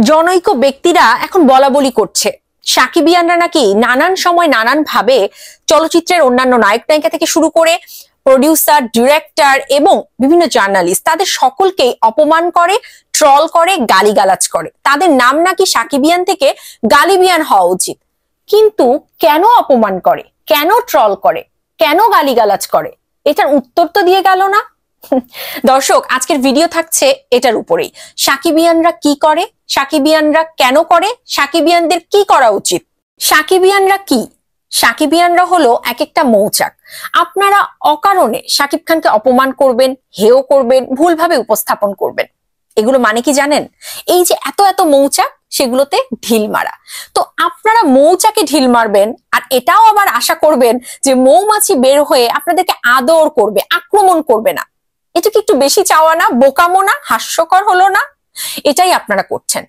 জনৈক ব্যক্তিরা এখন বলাবলি করছে সাকিবিয়ানরা নাকি নানান সময় নানান ভাবে চলচ্চিত্রের অন্যান্য নায়ক নায়িকা থেকে শুরু করে প্রডিউসার, ডিরেক্টর এবং বিভিন্ন জার্নালিস্ট তাদের সকলকেই অপমান করে, ট্রল করে, গালিগালাজ করে। তাদের নাম নাকি সাকিবিয়ান থেকে গালিবিয়ান হওয়া উচিত। কিন্তু কেন অপমান করে, কেন ট্রল করে, কেন গালিগালাজ করে, এটার উত্তর তো দিয়ে গেল না। দর্শক, আজকের ভিডিও থাকছে এটার উপরেই। সাকিবিয়ানরা কি করে, সাকিবিয়ানরা কেন করে, সাকিবিয়ানদের কি করা উচিত। সাকিবিয়ানরা কি? সাকিবিয়ানরা হলো এক একটা মৌচাক। আপনারা অকারণে শাকিব খানকে অপমান করবেন, হেয় করবেন, ভুলভাবে উপস্থাপন করবেন। এগুলো মানে কি জানেন? এই যে এত এত মৌচাক, সেগুলোতে ঢিল মারা। তো আপনারা মৌচাকে ঢিল মারবেন আর এটাও আবার আশা করবেন যে মৌমাছি বের হয়ে আপনাদেরকে আদর করবে, আক্রমণ করবে না। এটা কি একটু বেশি চাওয়া না? বোকামো না? হাস্যকর হলো না? এটাই আপনারা করছেন।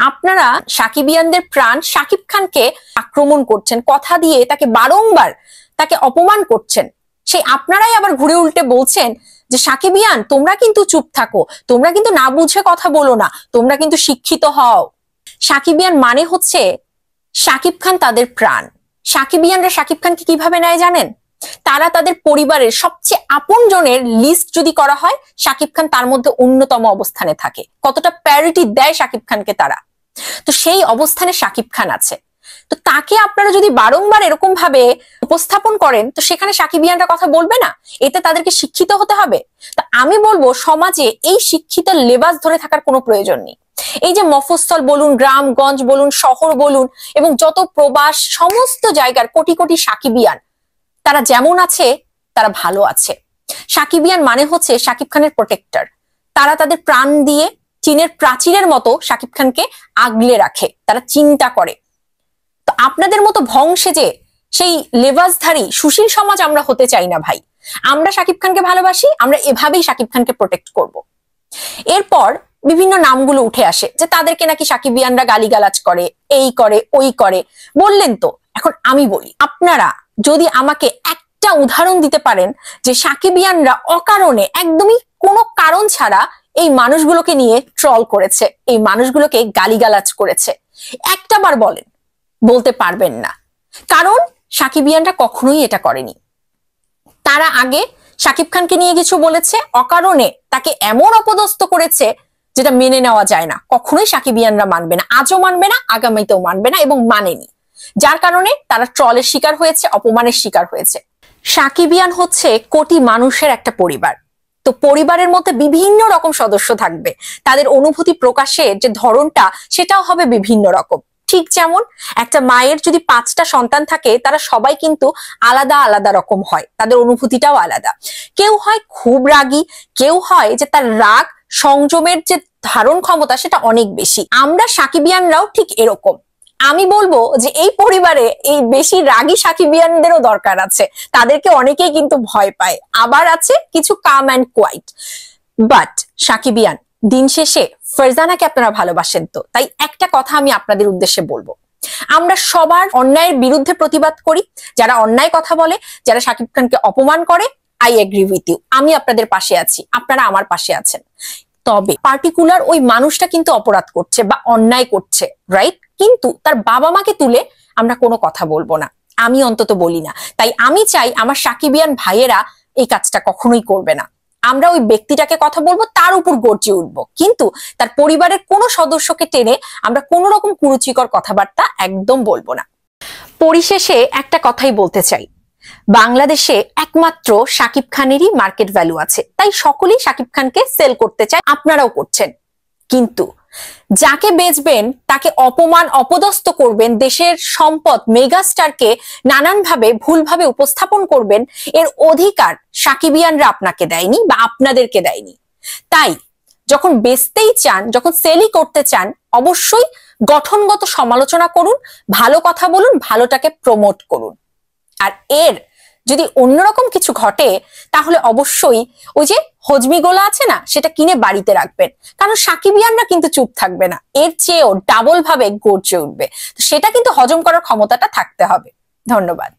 আপনারা সাকিবিয়ানদের প্রাণ শাকিব খানকে আক্রমণ করছেন, কথা দিয়ে তাকে বারংবার তাকে অপমান করছেন। সেই আপনারাই আবার ঘুরে উল্টে বলছেন যে সাকিবিয়ান তোমরা কিন্তু চুপ থাকো, তোমরা কিন্তু না বুঝে কথা বলো না, তোমরা কিন্তু শিক্ষিত হও। সাকিবিয়ান মানে হচ্ছে শাকিব খান তাদের প্রাণ। সাকিবিয়ানরা শাকিব খানকে কিভাবে নেয় জানেন? তারা তাদের পরিবারের সবচেয়ে আপনজনের লিস্ট যদি করা হয়, শাকিব খান তার মধ্যে অন্যতম অবস্থানে থাকে। কতটা প্যারিটি দেয় শাকিব খানকে তারা। তো সেই অবস্থানে শাকিব খান আছে। তো তাকে আপনারা যদি বারংবার এরকম ভাবে উপস্থাপন করেন, তো সেখানে সাকিবিয়ানরা কথা বলবে না? এতে তাদেরকে শিক্ষিত হতে হবে। তো আমি বলবো, সমাজে এই শিক্ষিত লেবাস ধরে থাকার কোনো প্রয়োজন নেই। এই যে মফস্বল বলুন, গ্রামগঞ্জ বলুন, শহর বলুন এবং যত প্রবাস, সমস্ত জায়গার কোটি কোটি সাকিবিয়ান তারা যেমন আছে তারা ভালো আছে। সাকিবিয়ান মানে হচ্ছে শাকিব খানের প্রোটেক্টর। তারা তাদের প্রাণ দিয়ে চীনের প্রাচীরের মতো শাকিব খানকে আগলে রাখে, তারা চিন্তা করে। তো আপনাদের মতো ভংসে যে সেই লেবাসধারী সুশীল সমাজ আমরা হতে চাই না ভাই। আমরা শাকিব খানকে ভালোবাসি, আমরা এভাবেই শাকিব খানকে প্রোটেক্ট করব। এরপর বিভিন্ন নামগুলো উঠে আসে যে তাদেরকে নাকি সাকিবিয়ানরা গালিগালাজ করে, এই করে, ওই করে। বললেন তো, এখন আমি বলি, আপনারা যদি আমাকে একটা উদাহরণ দিতে পারেন যে সাকিবিয়ানরা অকারণে, একদমই কোনো কারণ ছাড়া এই মানুষগুলোকে নিয়ে ট্রল করেছে, এই মানুষগুলোকে গালিগালাজ করেছে, একটা বার বলেন। বলতে পারবেন না, কারণ সাকিবিয়ানরা কখনোই এটা করেনি। তারা আগে শাকিব খানকে নিয়ে কিছু বলেছে, অকারণে তাকে এমন অপদস্থ করেছে যেটা মেনে নেওয়া যায় না। কখনোই সাকিবিয়ানরা মানবে না, আজও মানবে না, আগামীতেও মানবে না এবং মানেনি। যার কারণে তারা ট্রলের শিকার হয়েছে, অপমানের শিকার হয়েছে। সাকিবিয়ান হচ্ছে কোটি মানুষের একটা পরিবার। তো পরিবারের মধ্যে বিভিন্ন রকম সদস্য থাকবে, তাদের অনুভূতি প্রকাশের যে ধরনটা সেটাও হবে বিভিন্ন রকম। ঠিক যেমন একটা মায়ের যদি 5টা সন্তান থাকে, তারা সবাই কিন্তু আলাদা আলাদা রকম হয়, তাদের অনুভূতিটাও আলাদা। কেউ হয় খুব রাগী, কেউ হয় যে তার রাগ সংযমের যে ধারণ ক্ষমতা সেটা অনেক বেশি। আমরা সাকিবিয়ানরাও ঠিক এরকম। আমি বলবো যে এই পরিবারে এই বেশি রাগী সাকিবিয়ানদেরও দরকার আছে। তাদেরকে অনেকেই কিন্তু ভয় পায়, আবার আছে কিছু কাম অ্যান্ড কোয়াইট। বাট সাকিবিয়ান, দিন শেষে ফারজানাকে আপনারা ভালোবাসেন তো, তাই একটা কথা আমি আপনাদের উদ্দেশ্যে বলবো, আমরা সবার অন্যায়ের বিরুদ্ধে প্রতিবাদ করি। যারা অন্যায় কথা বলে, যারা শাকিব খানকে অপমান করে, আই এগ্রি উইথ ইউ, আমি আপনাদের পাশে আছি, আপনারা আমার পাশে আছেন। তবে পার্টিকুলার ওই মানুষটা কিন্তু অপরাধ করছে বা অন্যায় করছে, রাইট? কিন্তু তার বাবা মাকে তুলে আমরা কোনো কথা বলবো না, আমি অন্তত বলি না। তাই আমি চাই আমার সাকিবিয়ান ভাইয়েরা এই কাজটা কখনোই করবে না। আমরা ওই ব্যক্তিটাকে কথা বলবো, তার উপর গর্জে উঠবো, কিন্তু তার পরিবারের কোনো সদস্যকে টেনে আমরা কোনো রকম কুরুচিকর কথাবার্তা একদম বলবো না। পরিশেষে একটা কথাই বলতে চাই, বাংলাদেশে একমাত্র শাকিব খানেরই মার্কেট ভ্যালু আছে, তাই সকলেই শাকিব খানকে সেল করতে চায়, আপনারাও করছেন। কিন্তু যাকে বেচবেন, তাকে অপমান অপদস্থ করবেন, দেশের সম্পদ মেগাস্টারকে নানানভাবে ভুলভাবে উপস্থাপন করবেন, এর অধিকার সাকিবিয়ানরা আপনাকে দেয়নি বা আপনাদেরকে দেয়নি। তাই যখন বেচতেই চান, যখন সেলই করতে চান, অবশ্যই গঠনগত সমালোচনা করুন, ভালো কথা বলুন, ভালোটাকে প্রমোট করুন। আর এর যদি অন্যরকম কিছু ঘটে, তাহলে অবশ্যই ওই যে হজমি গোলা আছে না, সেটা কিনে বাড়িতে রাখবেন, কারণ সাকিবিয়ানরা কিন্তু চুপ থাকবে না, এর চেয়েও ডাবল ভাবে গর্জে উঠবে। সেটা কিন্তু হজম করার ক্ষমতাটা থাকতে হবে। ধন্যবাদ।